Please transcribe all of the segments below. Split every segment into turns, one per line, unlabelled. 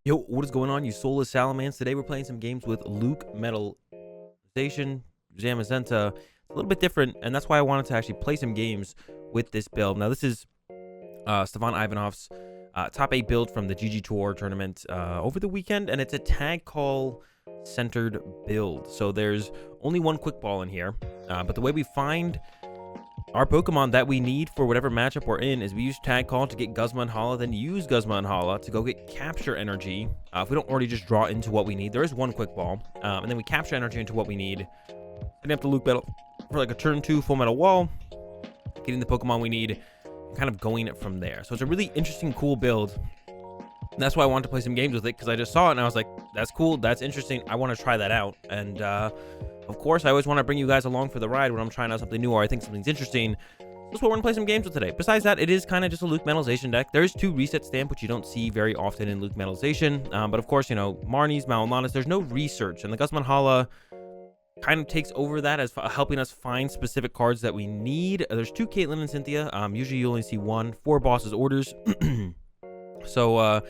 Yo, what is going on, you soulless salamans? Today we're playing some games with LucMetal, Zacian, Zamazenta. It's a little bit different, and that's why I wanted to actually play some games with this build. Now, this is Stefan Ivanov's top 8 build from the GG Tour tournament over the weekend, and it's a tag call centered build. So there's only one quick ball in here, but the way we find our Pokemon that we need for whatever matchup we're in is we use Tag Call to get Guzma Hala, then use Guzma Hala to go get Capture Energy. If we don't already just draw into what we need, there is one quick ball, and then we Capture Energy into what we need. Setting up the LucMetal for like a turn 2 Full Metal Wall, getting the Pokemon we need, and kind of going it from there. So it's a really interesting, cool build. And that's why I wanted to play some games with it, because I just saw it and I was like, that's cool, that's interesting, I want to try that out. And of course, I always want to bring you guys along for the ride when I'm trying out something new or I think something's interesting. That's what we're going to play some games with today. Besides that, it is kind of just a LucMetal deck. There's 2 Reset Stamp, which you don't see very often in LucMetal. But of course, you know, Marnie's, Mallow Lana's, there's no research. And the Guzma Hala kind of takes over that as helping us find specific cards that we need. There's 2 Caitlin and Cynthia. Usually you only see 1. 4 bosses orders. So,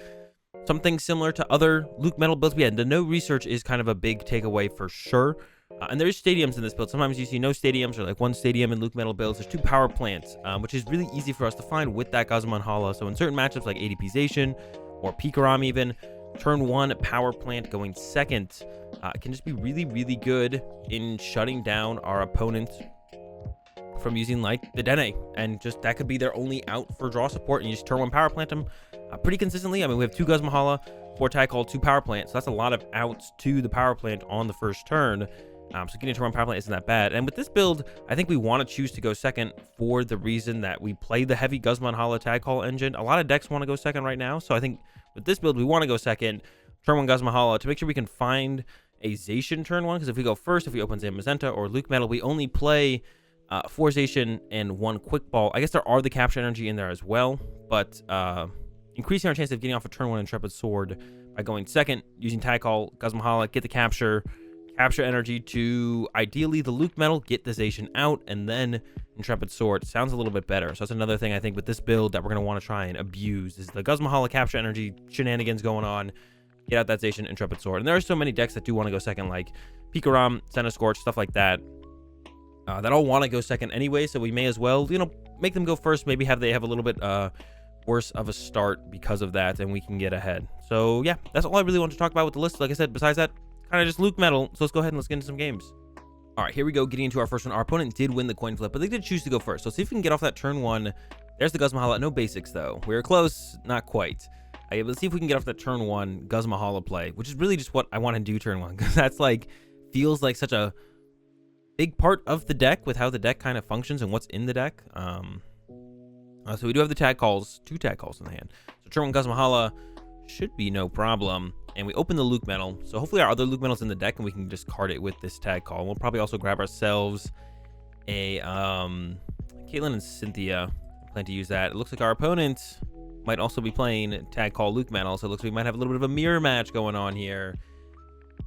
something similar to other LucMetal builds. Yeah, the no research is kind of a big takeaway for sure. And there's stadiums in this build. Sometimes you see no stadiums or like 1 stadium in LucMetal builds. There's 2 power plants, which is really easy for us to find with that Guzma Hala. So in certain matchups like ADP Zacian or Pikarom even, turn 1 power plant going second can just be really, really good in shutting down our opponent from using like the Dene, and just that could be their only out for draw support, and you just turn 1 power plant them pretty consistently. I mean, we have 2 Guzma Hala, 4 Tag Call, 2 power plant, so that's a lot of outs to the power plant on the first turn. So getting to run power plant isn't that bad. And with this build, I think we want to choose to go second for the reason that we play the heavy Guzma Hala Tag Call engine. A lot of decks want to go second right now, so I think with this build we want to go second, turn 1 Guzma Hala to make sure we can find a Zacian turn 1, because if we go first, if we open Zamazenta or LucMetal, we only play 4 Zacian and 1 quick ball. I guess there are the Capture Energy in there as well, but increasing our chance of getting off a turn 1 Intrepid Sword by going second, using Tag Call, Guzma Hala, get the Capture Energy to ideally the LucMetal, get the Zacian out, and then Intrepid Sword. Sounds a little bit better. So that's another thing I think with this build that we're going to want to try and abuse is the Guzma Hala Capture Energy shenanigans going on. Get out that Zacian, Intrepid Sword. And there are so many decks that do want to go second, like Pikarom, Senna Scorch, stuff like that. That all want to go second anyway, so we may as well, you know, make them go first. Maybe they have a little bit worse of a start because of that, and we can get ahead. So yeah, that's all I really want to talk about with the list. Like I said, besides that, kind of just LucMetal. So let's go ahead and let's get into some games. All right, here we go. Getting into our first one. Our opponent did win the coin flip, but they did choose to go first. So let's see if we can get off that turn 1. There's the Guzma Hala. No basics though. We were close, not quite. Let's see if we can get off that turn 1 Guzma Hala play, which is really just what I want to do turn 1, because that's like feels like such a big part of the deck with how the deck kind of functions and what's in the deck. So we do have the tag calls, 2 tag calls in the hand. So turn 1 Guzma Hala should be no problem. And we open the LucMetal. So hopefully our other LucMetal's in the deck and we can discard it with this tag call. We'll probably also grab ourselves a Caitlin and Cynthia. I plan to use that. It looks like our opponent might also be playing tag call LucMetal. So it looks like we might have a little bit of a mirror match going on here.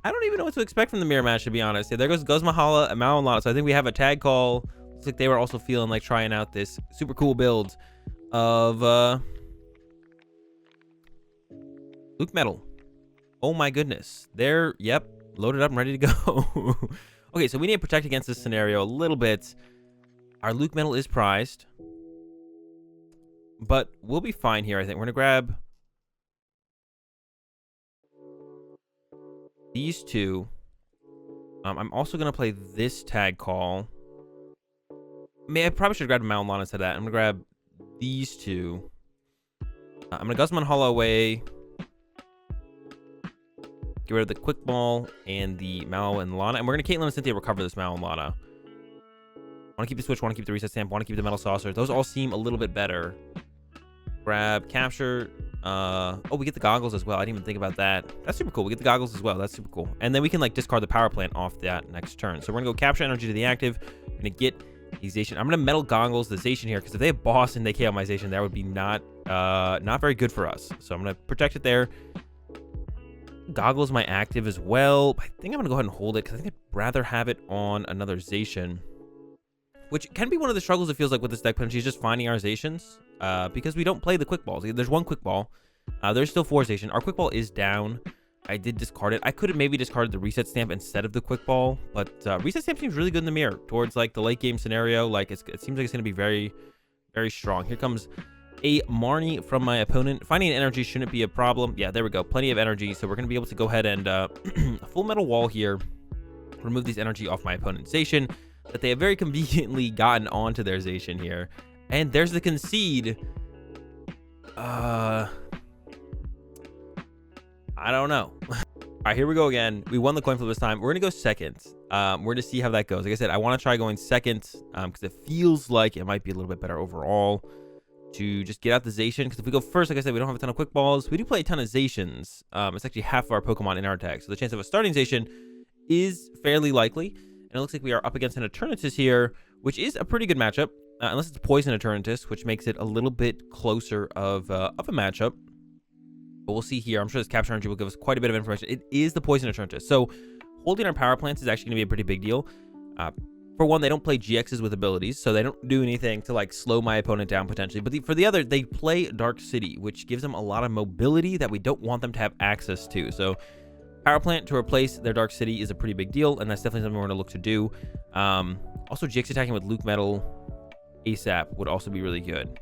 I don't even know what to expect from the mirror match, to be honest. Yeah, there goes Guzma Hala and Mallow Lana. So I think we have a tag call. Looks like they were also feeling like trying out this super cool build of LucMetal. Oh my goodness. They're, yep, loaded up and ready to go. Okay, so we need to protect against this scenario a little bit. Our LucMetal is prized, but we'll be fine here, I think. We're going to grab these 2. I'm also going to play this tag call. I probably should have grabbed Mallow Lana instead of that. I'm going to grab these 2. I'm going to Guzma Hala away. Get rid of the quick ball and the Mallow and Lana. And we're going to Caitlin and Cynthia recover this Mallow and Lana. Want to keep the switch, want to keep the reset stamp, want to keep the Metal Saucer. Those all seem a little bit better. Grab, capture. Oh, we get the goggles as well. I didn't even think about that. That's super cool. We get the goggles as well. That's super cool. And then we can like discard the power plant off that next turn. So we're going to go Capture Energy to the active. We're going to get the Zacian. I'm going to Metal Goggles the Zacian here, because if they have boss and they KO my Zacian, that would be not very good for us. So I'm going to protect it there. Goggles my active as well. I think I'm going to go ahead and hold it, because I think I'd rather have it on another Zacian, which can be one of the struggles it feels like with this deck, potentially, is just finding our Zacians, because we don't play the quick balls. There's 1 quick ball, There's still 4 Zacian. Our quick ball is down. I did discard it. I could have maybe discarded the reset stamp instead of the quick ball, but reset stamp seems really good in the mirror towards like the late game scenario. Like it seems like it's going to be very, very strong. Here comes a Marnie from my opponent. Finding an energy shouldn't be a problem. Yeah, there we go. Plenty of energy. So we're going to be able to go ahead and full metal wall here. Remove these energy off my opponent's Zacian that they have very conveniently gotten onto their Zacian here. And there's the concede. I don't know. All right, here we go again. We won the coin flip this time. We're going to go second. We're going to see how that goes. Like I said, I want to try going second because it feels like it might be a little bit better overall to just get out the Zacian. Because if we go first, like I said, we don't have a ton of quick balls. We do play a ton of Zacians. It's actually half of our Pokemon in our tag. So the chance of a starting Zacian is fairly likely. And it looks like we are up against an Eternatus here, which is a pretty good matchup. Unless it's Poison Eternatus, which makes it a little bit closer of a matchup. But we'll see here. I'm sure this Capture Energy will give us quite a bit of information. It is the Poison Eternatus. So holding our Power Plants is actually going to be a pretty big deal. For one, they don't play GXs with abilities, so they don't do anything to like slow my opponent down potentially. But for the other, they play Dark City, which gives them a lot of mobility that we don't want them to have access to. So Power Plant to replace their Dark City is a pretty big deal, and that's definitely something we're going to look to do. Also, GX attacking with LucMetal ASAP would also be really good.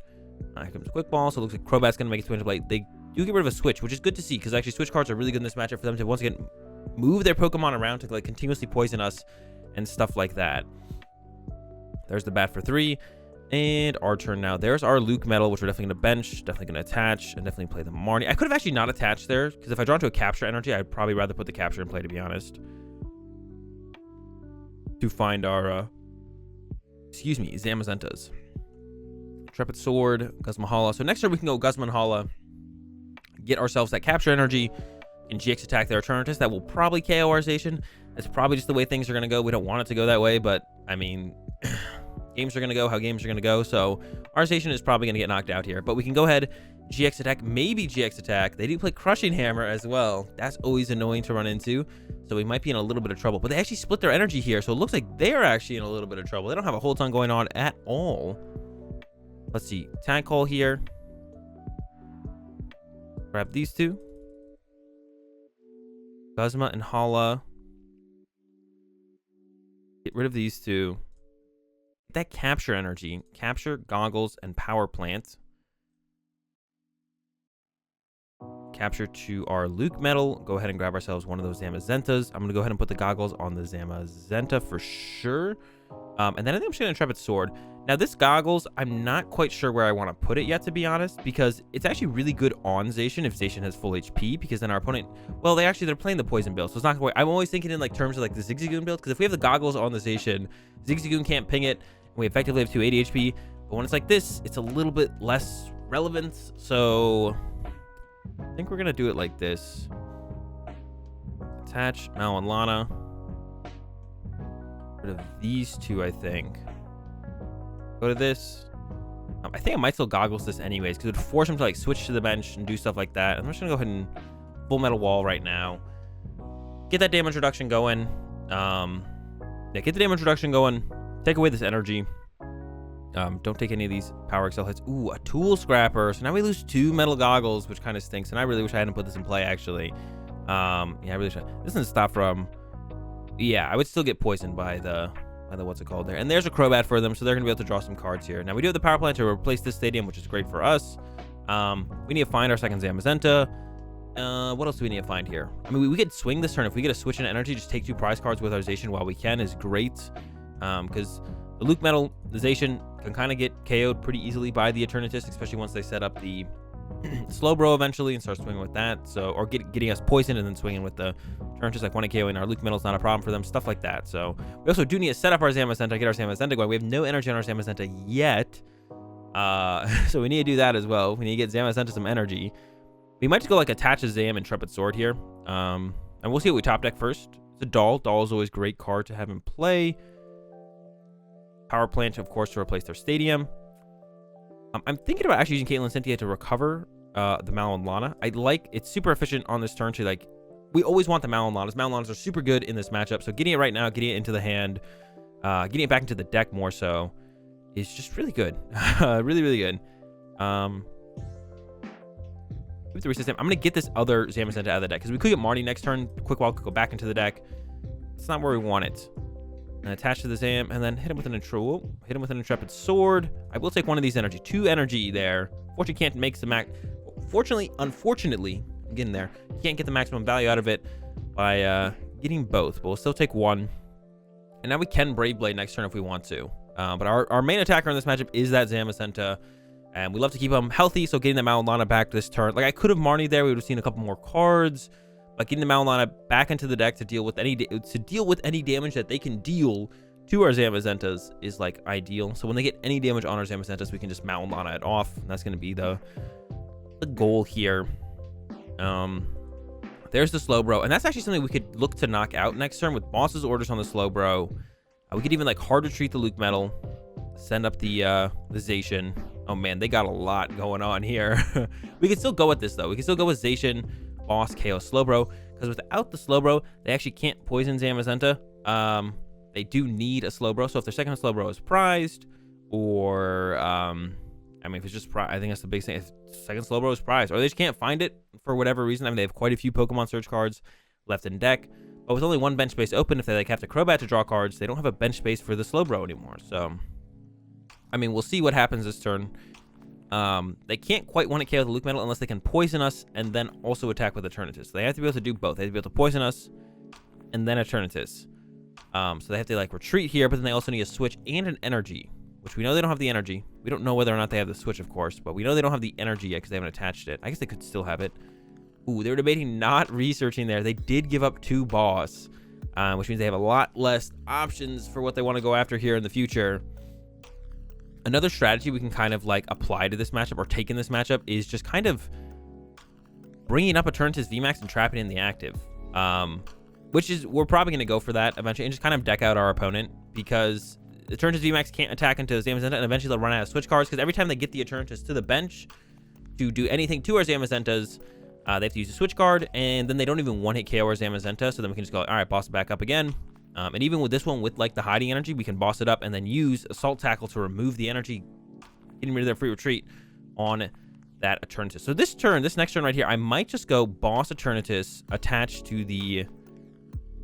Here comes Quick Ball, so it looks like Crobat's going to make its way into play. They do get rid of a switch, which is good to see, because actually switch cards are really good in this matchup for them to once again move their Pokemon around to like continuously poison us and stuff like that. There's the bat for 3, and our turn now. There's our LucMetal, which we're definitely going to bench, definitely going to attach, and definitely play the Marnie. I could have actually not attached there, because if I draw into a Capture Energy, I'd probably rather put the Capture in play, to be honest. To find our, Zamazentas. Intrepid Sword, Guzma Hala. So next turn we can go Guzma Hala, get ourselves that Capture Energy, and GX attack their Eternatus. That will probably KO our Zacian. That's probably just the way things are going to go. We don't want it to go that way, but I mean, games are going to go how games are going to go. So our Zacian is probably going to get knocked out here, but we can go ahead, GX attack, maybe GX attack. They do play Crushing Hammer as well. That's always annoying to run into. So we might be in a little bit of trouble, but they actually split their energy here. So it looks like they're actually in a little bit of trouble. They don't have a whole ton going on at all. Let's see. Tag Call here. Grab these two. Guzma and Hala. Get rid of these two. That Capture Energy. Capture, Goggles, and Power Plant. Capture to our LucMetal. Go ahead and grab ourselves one of those Zamazentas. I'm going to go ahead and put the Goggles on the Zamazenta for sure. And then I think I'm just going to Intrepid Sword. Now, this Goggles, I'm not quite sure where I want to put it yet, to be honest, because it's actually really good on Zacian if Zacian has full HP, because then our opponent, well, they're playing the Poison build, so it's not going to, I'm always thinking in like terms of like the Zigzagoon build, because if we have the Goggles on the Zacian, Zigzagoon can't ping it, and we effectively have 280 HP, but when it's like this, it's a little bit less relevant, so I think we're going to do it like this. Attach Mallow Lana. Rid of these two, I think. Go to this. I think I might still Goggles this anyways, because it would force him to like switch to the bench and do stuff like that. I'm just gonna go ahead and full metal wall right now. Get that damage reduction going. Yeah, get the damage reduction going. Take away this energy. Don't take any of these power excel hits. Ooh, a tool scrapper. So now we lose 2 metal goggles, which kind of stinks. And I really wish I hadn't put this in play, actually. Yeah, I really should. This doesn't stop from. Yeah, I would still get poisoned by the what's it called there. And there's a Crobat for them, so they're gonna be able to draw some cards here. Now we do have the Power Plant to replace this stadium, which is great for us. We need to find our second Zamazenta. What else do we need to find here? I mean, we could swing this turn. If we get a switch in energy, just take 2 prize cards with our Zacian while we can is great. Because the LucMetal, the Zacian can kind of get KO'd pretty easily by the Eternatus, especially once they set up the Slowbro eventually and start swinging with that. So, or getting us poisoned and then swinging with the Eternatus, like 1 KO, and our LucMetal's not a problem for them, stuff like that. So we also do need to set up our Zamazenta, get our Zamazenta going. We have no energy on our Zamazenta yet. So we need to do that as well. We need to get Zamazenta some energy. We might just go like attach a Zam and Intrepid Sword here. And we'll see what we top deck first. It's a Doll. Doll is always a great card to have in play. Power Plant, of course, to replace their stadium. I'm thinking about actually using Caitlin Cynthia to recover the Mallow Lana. It's super efficient on this turn to like, we always want the Mallow Lanas. Mallow Lanas are super good in this matchup. So getting it right now, getting it into the hand, getting it back into the deck more so is just really good. Really, really good. Keep the Reset Stamp. I'm going to get this other Zamazenta out of the deck, because we could get Marnie next turn. Quick Wall could go back into the deck. It's not where we want it. And attach to the Zam, and then hit him with an Intrepid Sword. I will take one of these energy. 2 energy there. Fortunately, can't make the max. Unfortunately, I'm getting there. You can't get the maximum value out of it by getting both, but we'll still take one. And now we can Brave Blade next turn if we want to. But our main attacker in this matchup is that Zamazenta, and we love to keep him healthy, so getting the Mallow Lana back this turn. Like, I could have Marnie there. We would have seen a couple more cards. But getting the Mallow Lana back into the deck to deal with any damage that they can deal to our Zamazentas is like ideal. So when they get any damage on our Zamazentas, we can just Mallow Lana it off. And that's going to be the goal here. There's the Slowbro, and that's actually something we could look to knock out next turn with Boss's Orders on the Slowbro. We could even like hard retreat the LucMetal, send up the Zacian. Oh man, they got a lot going on here. We can still go with this though. We can still go with Zacian, Boss, KO, Slowbro, because without the Slowbro, they actually can't poison Zamazenta. They do need a Slowbro, so if their second Slowbro is prized, or I mean, if it's just prized, I think that's the big thing. If second Slowbro is prized, or they just can't find it for whatever reason. I mean, they have quite a few Pokemon search cards left in deck, but with only one bench space open, if they like have to Crobat to draw cards, they don't have a bench space for the Slowbro anymore. So, I mean, we'll see what happens this turn. They can't quite one-hit KO with the LucMetal unless they can poison us and then also attack with Eternatus. So they have to be able to do both. They have to be able to poison us and then Eternatus. So they have to like retreat here, but then they also need a switch and an energy, which we know they don't have the energy. We don't know whether or not they have the switch, of course, but we know they don't have the energy yet because they haven't attached it. I guess they could still have it. Ooh, they were debating not researching there. They did give up 2 Boss, which means they have a lot less options for what they want to go after here in the future. Another strategy we can kind of like apply to this matchup or take in this matchup is just kind of bringing up Eternatus VMAX and trapping in the active, which is, we're probably going to go for that eventually and just kind of deck out our opponent, because Eternatus VMAX can't attack into Zamazenta, and eventually they'll run out of switch cards, because every time they get the Eternatus to the bench to do anything to our Zamazentas, they have to use a switch card, and then they don't even one-hit KO our Zamazenta, so then we can just go, all right, boss it back up again. And even with this one, with like the hiding energy, we can boss it up and then use Assault Tackle to remove the energy, getting rid of their free retreat on that Eternatus. So this next turn right here, I might just go boss Eternatus attached to the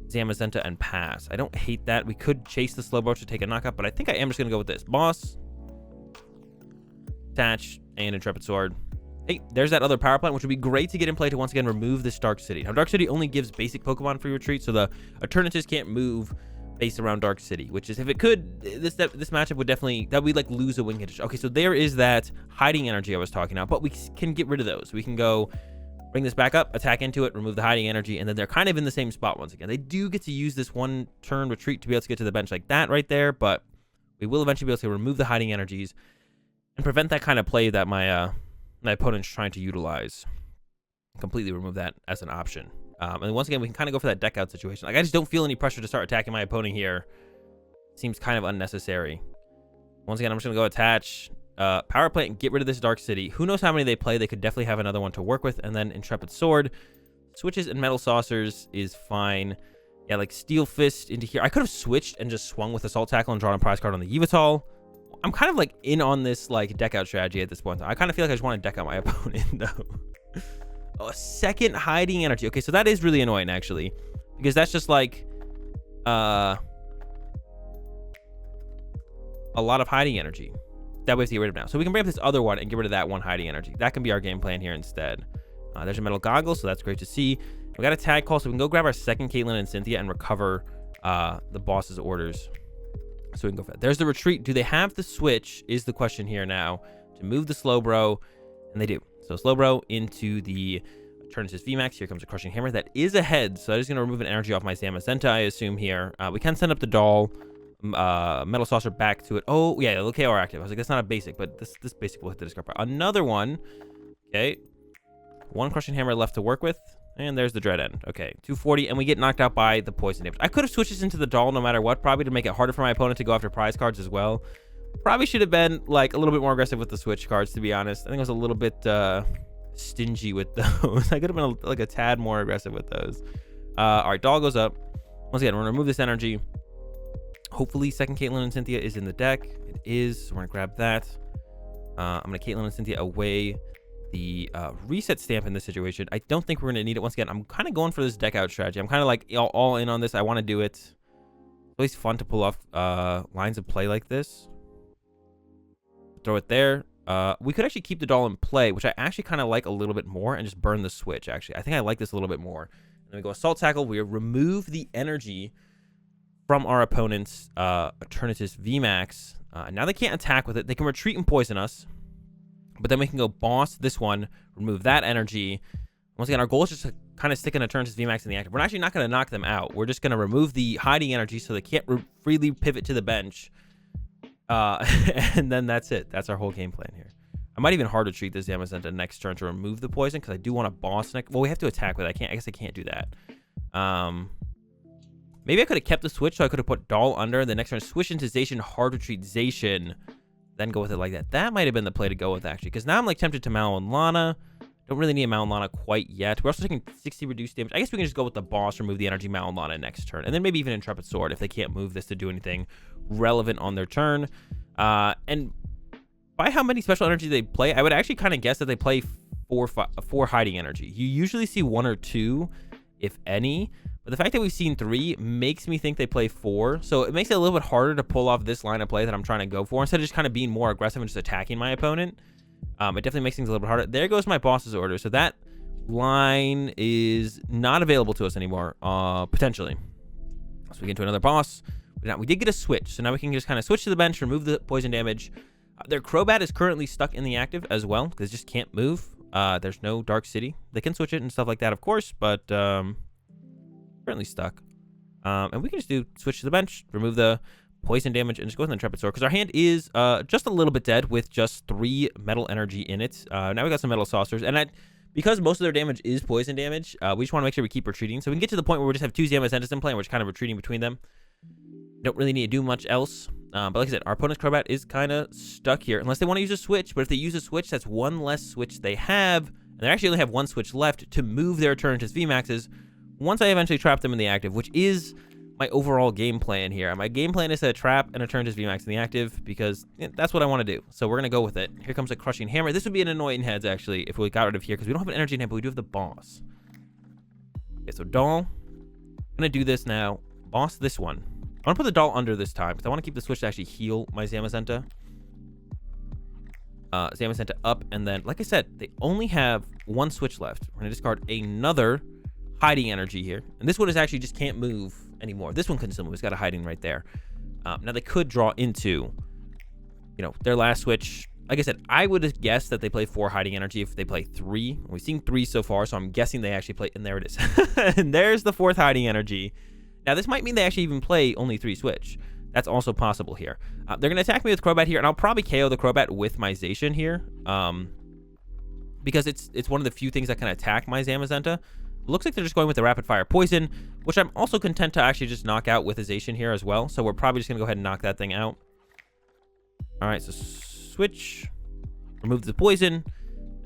Zamazenta and pass. I don't hate that. We could chase the Slowbro to take a knockup, but I think I am just going to go with this. Boss, attach, and Intrepid Sword. Hey, there's that other Power Plant, which would be great to get in play to once again remove this Dark City. Now, Dark City only gives basic Pokemon free retreat, so the Eternatus can't move based around Dark City, which is, if it could, this matchup would definitely, that would like lose a win condition. Okay, so there is that hiding energy I was talking about, but we can get rid of those. We can go bring this back up, attack into it, remove the hiding energy, and then they're kind of in the same spot once again. They do get to use this one turn retreat to be able to get to the bench like that right there, but we will eventually be able to remove the hiding energies and prevent that kind of play that my opponent's trying to utilize. Completely remove that as an option. And once again, we can kind of go for that deck out situation. Like, I just don't feel any pressure to start attacking my opponent here. Seems kind of unnecessary. Once again, I'm just going to go attach Power Plant and get rid of this Dark City. Who knows how many they play? They could definitely have another one to work with. And then Intrepid Sword. Switches and Metal Saucers is fine. Yeah, like Steel Fist into here. I could have switched and just swung with Assault Tackle and drawn a prize card on the Yveltal. I'm kind of like in on this like deck out strategy at this point. I kind of feel like I just want to deck out my opponent though. Oh, a second hiding energy. Okay, so that is really annoying actually, because that's just like a lot of hiding energy that we have to get rid of now. So we can bring up this other one and get rid of that one hiding energy. That can be our game plan here instead. There's a Metal Goggles, so that's great to see. We got a Tag Call, so we can go grab our second Caitlin and Cynthia and recover the boss's orders. So we can go for that. There's the retreat. Do they have the switch is the question here now to move the Slowbro, and they do. So Slowbro into the Eternatus VMAX. Here comes a Crushing Hammer. That is ahead, so I'm just going to remove an energy off my Zamazenta, I assume here. We can send up the doll, Metal Saucer back to it. Oh, yeah, Lucario are active. I was like, that's not a basic, but this basic will hit the discard pile. Another one. Okay. One Crushing Hammer left to work with. And there's the Dread End. Okay, 240, and we get knocked out by the poison damage. I could have switched this into the doll no matter what, probably to make it harder for my opponent to go after prize cards as well. Probably should have been like a little bit more aggressive with the switch cards, to be honest. I think I was a little bit stingy with those. I could have been like a tad more aggressive with those. All right, doll goes up. Once again, we're gonna remove this energy. Hopefully, second Caitlin and Cynthia is in the deck. It is. So we're gonna grab that. I'm gonna Caitlin and Cynthia away the reset stamp in this situation. I don't think we're going to need it. Once again, I'm kind of going for this deck out strategy. I'm kind of like all in on this. I want to do it. It's always fun to pull off lines of play like this. Throw it there. We could actually keep the doll in play, which I actually kind of like a little bit more, and just burn the switch, actually. I think I like this a little bit more. And then we go Assault Tackle. We remove the energy from our opponent's Eternatus VMAX. And now they can't attack with it. They can retreat and poison us. But then we can go boss this one, remove that energy. Once again, our goal is just to kind of stick an Eternatus VMAX in the active. We're actually not going to knock them out. We're just going to remove the hiding energy so they can't freely pivot to the bench. And then that's it. That's our whole game plan here. I might even hard retreat this Zamazenta next turn to remove the poison, because I do want to boss next. Well, we have to attack with it. I guess I can't do that. Maybe I could have kept the switch, so I could have put doll under. The next turn, switch into Zacian, hard retreat Zacian. Then go with it like that. That might have been the play to go with, actually, because now I'm like tempted to Mallow Lana. Don't really need a Mallow Lana quite yet. We're also taking 60 reduced damage. I guess we can just go with the boss, remove the energy Mallow Lana next turn, and then maybe even Intrepid Sword if they can't move this to do anything relevant on their turn. And by how many special energy they play, I would actually kind of guess that they play four hiding energy. You usually see 1 or 2, if any. But the fact that we've seen 3 makes me think they play 4. So it makes it a little bit harder to pull off this line of play that I'm trying to go for, instead of just kind of being more aggressive and just attacking my opponent. It definitely makes things a little bit harder. There goes my boss's order. So that line is not available to us anymore, potentially. So we get into another boss. We did get a switch. So now we can just kind of switch to the bench, remove the poison damage. Their Crobat is currently stuck in the active as well, because it just can't move. There's no Dark City. They can switch it and stuff like that, of course, but currently stuck. And we can just switch to the bench, remove the poison damage, and just go with an Intrepid Sword, because our hand is just a little bit dead with just 3 metal energy in it. Now we got some Metal Saucers, and because most of their damage is poison damage, we just want to make sure we keep retreating. So we can get to the point where we just have 2 Zamazentas in play, and we're just kind of retreating between them. Don't really need to do much else. But like I said, our opponent's Crobat is kind of stuck here, unless they want to use a switch. But if they use a switch, that's 1 less switch they have, and they actually only have 1 switch left to move their Eternatus VMAXs once I eventually trap them in the active, which is my overall game plan here. My game plan is to trap an Eternatus VMAX in the active, because that's what I want to do. So we're going to go with it. Here comes a Crushing Hammer. This would be an annoying heads, actually, if we got rid of here, because we don't have an energy in hand, but we do have the boss. Okay, so doll. I'm going to do this now. Boss this one. I want to put the doll under this time, because I want to keep the switch to actually heal my Zamazenta. Zamazenta up, and then, like I said, they only have 1 switch left. We're going to discard another hiding energy here. And this one is actually just can't move anymore. This one couldn't still move. It's got a hiding right there. Now, they could draw into, their last switch. Like I said, I would have guessed that they play 4 hiding energy if they play 3. We've seen 3 so far, so I'm guessing they actually play, and there it is. And there's the 4th hiding energy. Now, this might mean they actually even play only 3 switch. That's also possible here. They're going to attack me with Crobat here, and I'll probably KO the Crobat with my Zacian here, because it's one of the few things that can attack my Zamazenta. Looks like they're just going with the Rapid Fire Poison, which I'm also content to actually just knock out with a Zacian here as well. So we're probably just going to go ahead and knock that thing out. All right, so switch, remove the poison,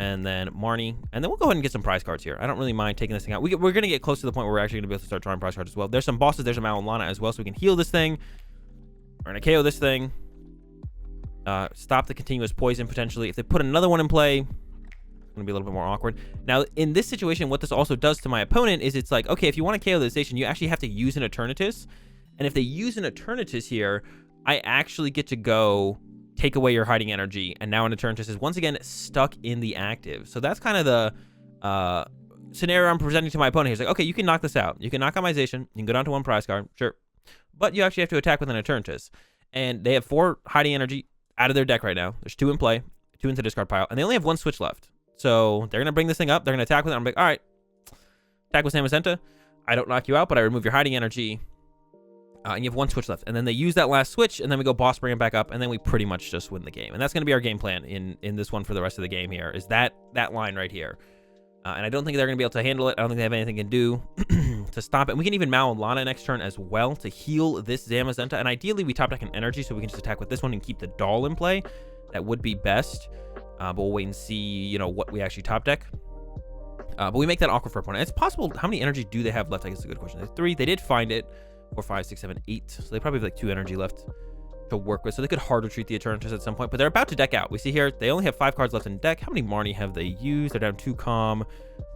and then Marnie, and then we'll go ahead and get some prize cards here. I don't really mind taking this thing out. We're going to get close to the point where we're actually going to be able to start drawing prize cards as well. There's some bosses. There's a Mallow Lana as well, so we can heal this thing. We're going to KO this thing. Stop the continuous poison, potentially. If they put another one in play, it's going to be a little bit more awkward. Now, in this situation, what this also does to my opponent is it's like, okay, if you want to KO the Zacian, you actually have to use an Eternatus. And if they use an Eternatus here, I actually get to go take away your hiding energy, and now an Eternatus is once again stuck in the active. So that's kind of the scenario I'm presenting to my opponent. He's like, okay, you can knock this out. You can knock out my Zacian. You can go down to 1 prize card, sure. But you actually have to attack with an Eternatus. And they have 4 hiding energy out of their deck right now. There's 2 in play, 2 into the discard pile, and they only have 1 switch left. So they're going to bring this thing up. They're going to attack with it. I'm like, all right, attack with Zamazenta. I don't knock you out, but I remove your hiding energy. And you have 1 switch left. And then they use that last switch, and then we go boss, bring it back up, and then we pretty much just win the game. And that's going to be our game plan in this one for the rest of the game here, is that line right here. And I don't think they're going to be able to handle it. I don't think they have anything to do to stop it. And we can even Mallow Lana next turn as well to heal this Zamazenta. And ideally, we top deck an energy, so we can just attack with this one and keep the doll in play. That would be best. But we'll wait and see, what we actually top deck. But we make that awkward for opponent. It's possible. How many energy do they have left? I guess it's a good question. There's 3. They did find it. 4, 5, 6, 7, 8. So they probably have like 2 energy left to work with, so they could hard retreat the Eternatus at some point, but they're about to deck out. We see here they only have 5 cards left in deck. How many Marnie have they used? They're down 2 Calm,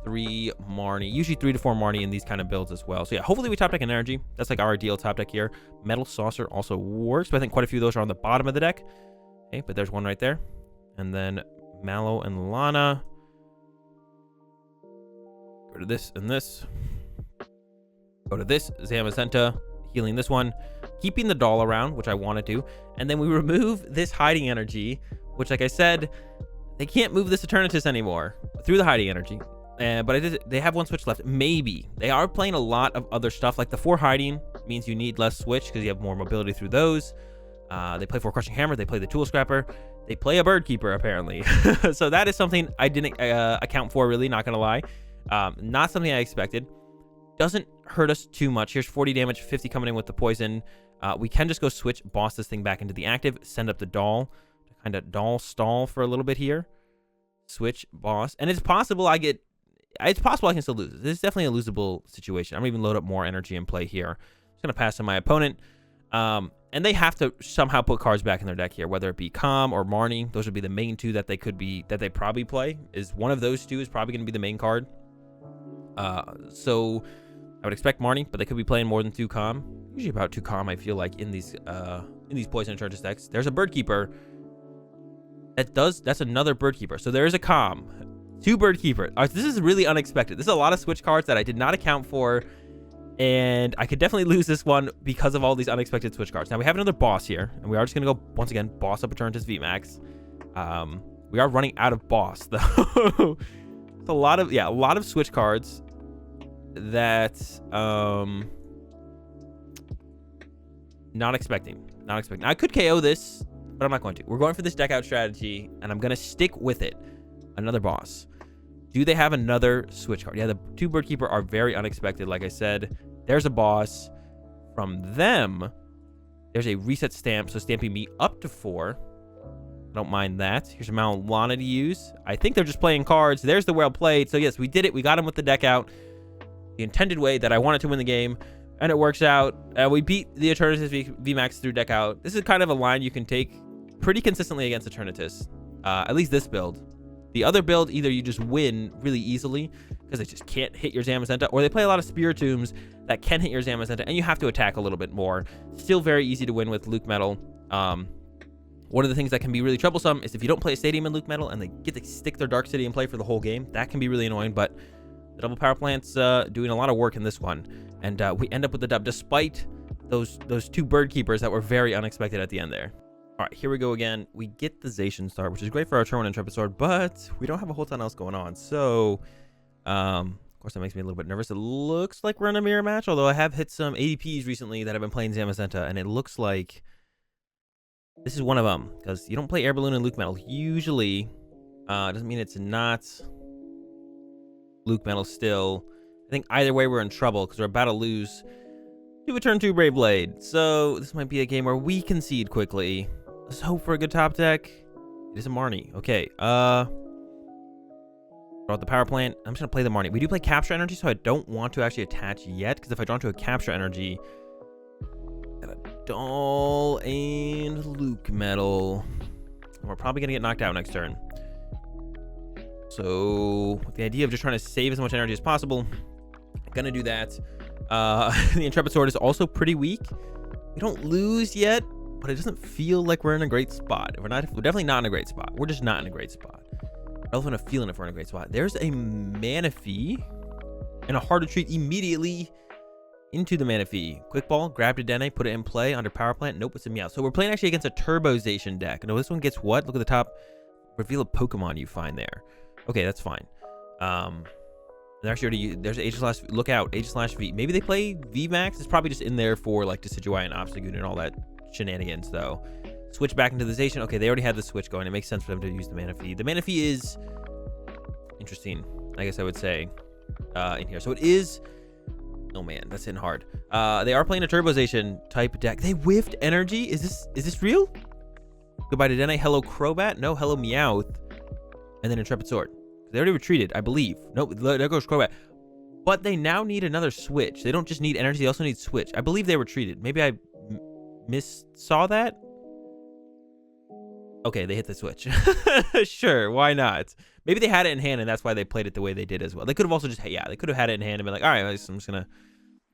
3 Marnie, usually 3 to 4 Marnie in these kind of builds as well. So yeah, hopefully we top deck an energy. That's like our ideal top deck here. Metal Saucer also works, but I think quite a few of those are on the bottom of the deck. Okay, but there's one right there. And then Mallow and Lana. Go to this and this. Go to this, Zamazenta, healing this one, keeping the doll around, which I want to do, and then we remove this hiding energy, which, like I said, they can't move this Eternatus anymore through the hiding energy. But they have 1 switch left. Maybe they are playing a lot of other stuff, like the 4 hiding means you need less switch because you have more mobility through those. They play 4 crushing hammer. They play the tool scrapper. They play a bird keeper apparently. So that is something I didn't account for, really. Not gonna lie, not something I expected. Doesn't hurt us too much. Here's 40 damage, 50 coming in with the poison. We can just go switch, boss this thing back into the active, send up the doll to kind of doll stall for a little bit here. Switch, boss, and it's possible I can still lose. This is definitely a losable situation. I'm gonna even load up more energy and play here. Just gonna pass to my opponent, and they have to somehow put cards back in their deck here, whether it be Calm or Marnie. Those would be the main 2 that they probably play. Is one of those 2 is probably gonna be the main card. So I would expect Marnie, but they could be playing more than 2 Calm. Usually about 2 Calm, I feel like, in these poison and charges decks. There's a bird keeper. That's another bird keeper. So there's a Calm, 2 bird keeper. This is really unexpected. This is a lot of switch cards that I did not account for, and I could definitely lose this one because of all these unexpected switch cards. Now we have another boss here, and we are just gonna go once again boss up Eternatus VMAX. We are running out of boss though. It's a lot of switch cards that not expecting. I could KO this, but I'm not going to. We're going for this deck out strategy, and I'm gonna stick with it. Another boss. Do they have another switch card? Yeah, the 2 bird keeper are very unexpected. Like I said, there's a boss. From them, there's a reset stamp, so stamping me up to 4. I don't mind that. Here's a Mallow Lana to use. I think they're just playing cards. There's the well played. So yes, we did it. We got him with the deck out the intended way that I wanted to win the game, and it works out. We beat the Eternatus VMAX through deck out. This is kind of a line you can take pretty consistently against Eternatus, at least this build. The other build, either you just win really easily because they just can't hit your Zamazenta, or they play a lot of Spiritombs that can hit your Zamazenta, and you have to attack a little bit more. Still very easy to win with LucMetal. One of the things that can be really troublesome is if you don't play a stadium in LucMetal and they get to stick their Dark City and play for the whole game. That can be really annoying, but the double power plant's doing a lot of work in this one, and we end up with the dub despite those 2 bird keepers that were very unexpected at the end there. All right, here we go again. We get the Zacian start, which is great for our turn 1 Intrepid Sword, but we don't have a whole ton else going on. So, of course, that makes me a little bit nervous. It looks like we're in a mirror match, although I have hit some ADPs recently that have been playing Zamazenta, and it looks like this is one of them, because you don't play Air Balloon and LucMetal. Usually, doesn't mean it's not LucMetal still. I think either way we're in trouble, because we're about to lose to a turn 2 Brave Blade. So this might be a game where we concede quickly. Let's hope for a good top deck. It is a Marnie. Okay. Draw the power plant. I'm just gonna play the Marnie. We do play Capture Energy, so I don't want to actually attach yet, because if I draw into a Capture Energy, got a doll and LucMetal, we're probably gonna get knocked out next turn. So with the idea of just trying to save as much energy as possible, I'm gonna do that. The Intrepid Sword is also pretty weak. We don't lose yet, but it doesn't feel like we're in a great spot. We're definitely not in a great spot. We're just not in a great spot. I don't have a feeling if we're in a great spot. There's a Manaphy and a hard retreat immediately into the Manaphy. Quick ball, grab to Dene, put it in play under power plant. Nope, it's a Meow. So we're playing actually against a Turbo Zacian deck. No, this one gets what? Look at the top. Reveal a Pokemon you find there. Okay, that's fine. They're actually already, there's H/V. Look out, H/V. Maybe they play VMAX. It's probably just in there for like Decidueye and Obstagoon and all that shenanigans though. Switch back into the Zacian. Okay, they already had the switch going. It makes sense for them to use the Manaphy. The Manaphy is interesting, I guess I would say, in here. So it is, oh man, that's hitting hard. They are playing a Turbo Zacian type deck. They whiffed energy. Is this real? Goodbye to Dene. Hello Crobat. No, hello Meowth. And then Intrepid Sword. They already retreated, I believe. Nope, there goes Crobat. But they now need another switch. They don't just need energy, they also need switch. I believe they retreated. Maybe I saw that. Okay, they hit the switch. Sure, why not? Maybe they had it in hand, and that's why they played it the way they did as well. They could have also just, yeah, they could have had it in hand and been like, all right, I'm just going to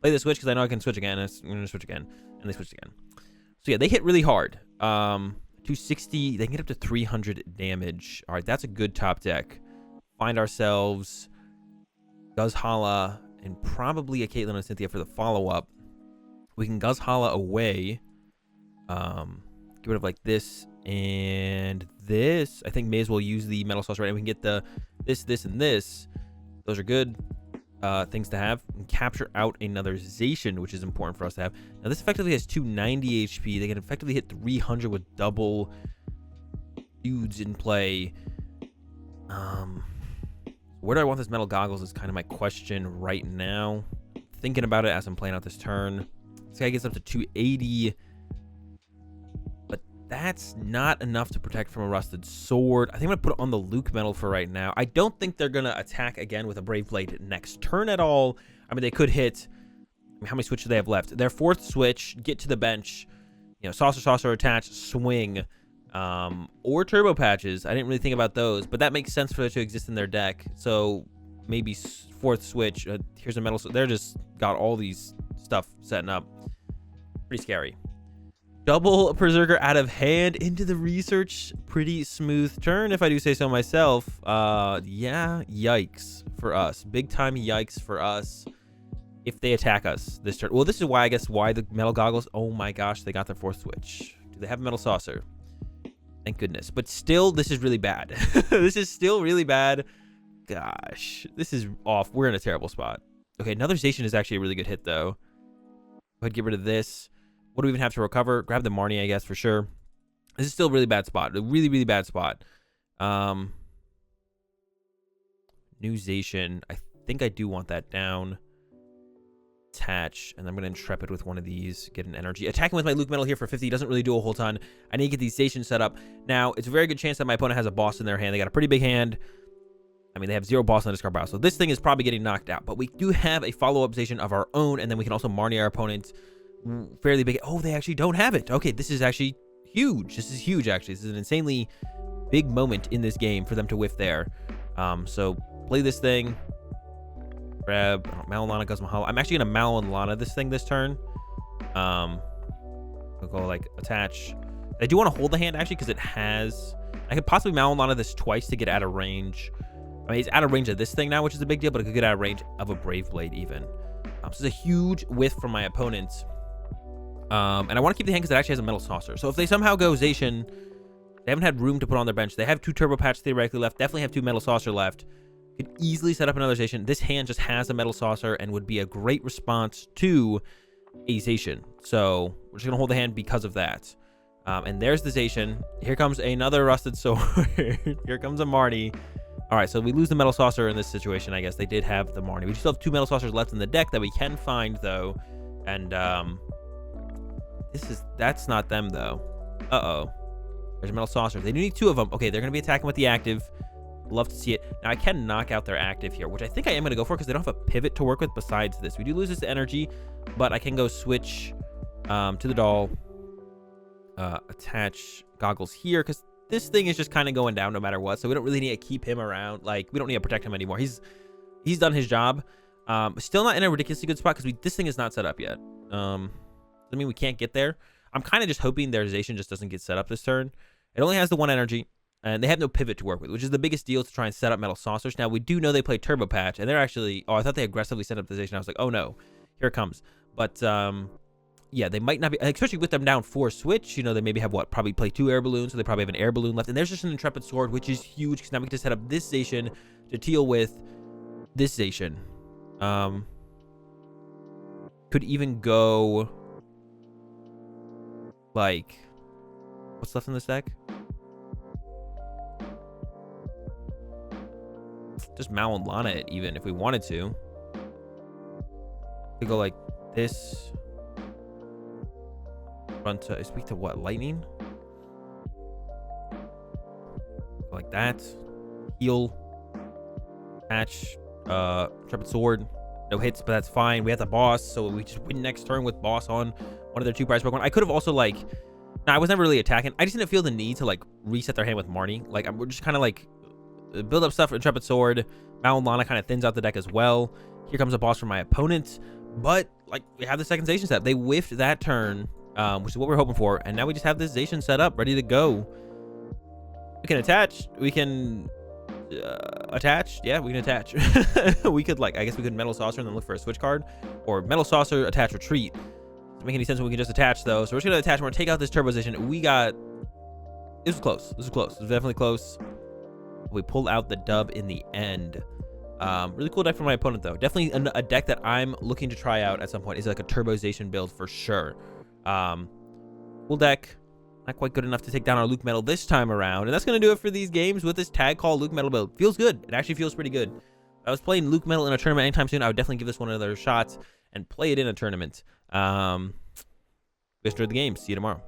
play the switch because I know I can switch again. I'm going to switch again. And they switched again. So, yeah, they hit really hard. 260. They can get up to 300 damage. All right, that's a good top deck. Find ourselves Guzma Hala and probably a Caitlin and Cynthia for the follow-up. We can Guzma Hala away. Get rid of like this and this. I think may as well use the Metal Saucer, right? And we can get the this, and this. Those are good things to have. And capture out another Zacian, which is important for us to have. Now, this effectively has 290 HP. They can effectively hit 300 with double dudes in play. Where do I want this Metal Goggles is kind of my question right now. Thinking about it as I'm playing out this turn. This guy gets up to 280. But that's not enough to protect from a Rusted Sword. I think I'm going to put it on the LucMetal for right now. I don't think they're going to attack again with a Brave Blade next turn at all. I mean, they could hit... I mean, how many switches do they have left? Their fourth switch, get to the bench. You know, Saucer attach, swing. Or Turbo Patches. I didn't really think about those, but that makes sense for it to exist in their deck. So maybe fourth switch. Here's a Metal... They're just got all these stuff setting up. Pretty scary. Double Berserker out of hand into the research. Pretty smooth turn, if I do say so myself. Yeah, yikes for us. Big time yikes for us if they attack us this turn. Well, this is why, I guess, why the Metal Goggles... Oh my gosh, they got their fourth switch. Do they have a Metal Saucer? Thank goodness. But still, this is really bad. This is still really bad. Gosh, this is off. We're in a terrible spot. Okay, another Zacian is actually a really good hit, though. Go ahead, get rid of this. What do we even have to recover? Grab the Marnie, I guess, for sure. This is still a really bad spot. A really, really bad spot. New Zacian. I think I do want that down. Attach, and I'm going to Intrepid with one of these, get an energy. Attacking with my LucMetal here for 50 doesn't really do a whole ton. I need to get these Zacians set up. Now, it's a very good chance that my opponent has a boss in their hand. They got a pretty big hand. I mean, they have 0 boss on the discard pile, so this thing is probably getting knocked out. But we do have a follow-up Zacian of our own, and then we can also Marnie our opponent fairly big. Oh, they actually don't have it. Okay, this is actually huge. This is huge, actually. This is an insanely big moment in this game for them to whiff there. So, play this thing. Grab Mallow Lana, Guzma Hala. I'm actually gonna Mallow Lana this thing this turn. We'll go like attach. I do want to hold the hand actually because it has. I could possibly Mallow Lana this twice to get out of range. I mean, it's out of range of this thing now, which is a big deal, but it could get out of range of a Brave Blade even. So it's a huge whiff from my opponent. And I want to keep the hand because it actually has a Metal Saucer. So if they somehow go Zacian, they haven't had room to put on their bench. They have 2 Turbo Patch theoretically left. Definitely have 2 Metal Saucer left. Could easily set up another Zacian. This hand just has a Metal Saucer and would be a great response to a Zacian. So we're just going to hold the hand because of that. And there's the Zacian. Here comes another Rusted Sword. Here comes a Marnie. All right, so we lose the Metal Saucer in this situation, I guess. They did have the Marnie. We still have 2 Metal Saucers left in the deck that we can find, though. And that's not them, though. Uh-oh. There's a Metal Saucer. They do need 2 of them. Okay, they're going to be attacking with the active. Love to see it. Now, I can knock out their active here, which I think I am going to go for because they don't have a pivot to work with besides this. We do lose this energy, but I can go switch to the doll. Attach goggles here because this thing is just kind of going down no matter what, so we don't really need to keep him around. Like, we don't need to protect him anymore. He's done his job. Still not in a ridiculously good spot because this thing is not set up yet. I mean, we can't get there. I'm kind of just hoping their Zacian just doesn't get set up this turn. It only has the 1 energy. And they have no pivot to work with, which is the biggest deal to try and set up Metal Saucers. Now, we do know they play Turbo Patch, and they're actually... Oh, I thought they aggressively set up the Zacian. I was like, oh, no. Here it comes. But, yeah, they might not be... Especially with them down 4 switch, you know, they maybe have, what, probably play 2 air balloons, so they probably have an air balloon left. And there's just an Intrepid Sword, which is huge, because now we can just set up this Zacian to deal with this Zacian. Could even go... Like... What's left in this deck? Just Mallow Lana it even if we wanted to. We go like this. Run to speak to what? Lightning? Like that. Heal. Patch. Intrepid Sword. No hits, but that's fine. We have the boss, so we just win next turn with boss on one of their 2 prize Pokemon. I could have also like... Nah, I was never really attacking. I just didn't feel the need to like reset their hand with Marnie. Like, we're just kind of like build up stuff for Intrepid Sword. Mallow Lana kind of thins out the deck as well. Here comes a boss from my opponent. But, like, we have the second Zacian set. They whiffed that turn, which is what we're hoping for. And now we just have this Zacian set up, ready to go. We can attach. We can attach. Yeah, we can attach. We could, like, I guess we could Metal Saucer and then look for a switch card. Or Metal Saucer, attach, retreat. Doesn't make any sense when we can just attach, though. So we're just going to attach. We're going to take out this Turbo Zacian. We got... This was close. This was close. This was definitely close. We pulled out the dub in the end. Really cool deck for my opponent, though. Definitely a deck that I'm looking to try out at some point. Is like a Turbo Zacian build for sure. Cool deck. Not quite good enough to take down our LucMetal this time around. And that's going to do it for these games with this Tag Call LucMetal build. Feels good. It actually feels pretty good. If I was playing LucMetal in a tournament anytime soon, I would definitely give this one another shot and play it in a tournament. Enjoyed the game. See you tomorrow.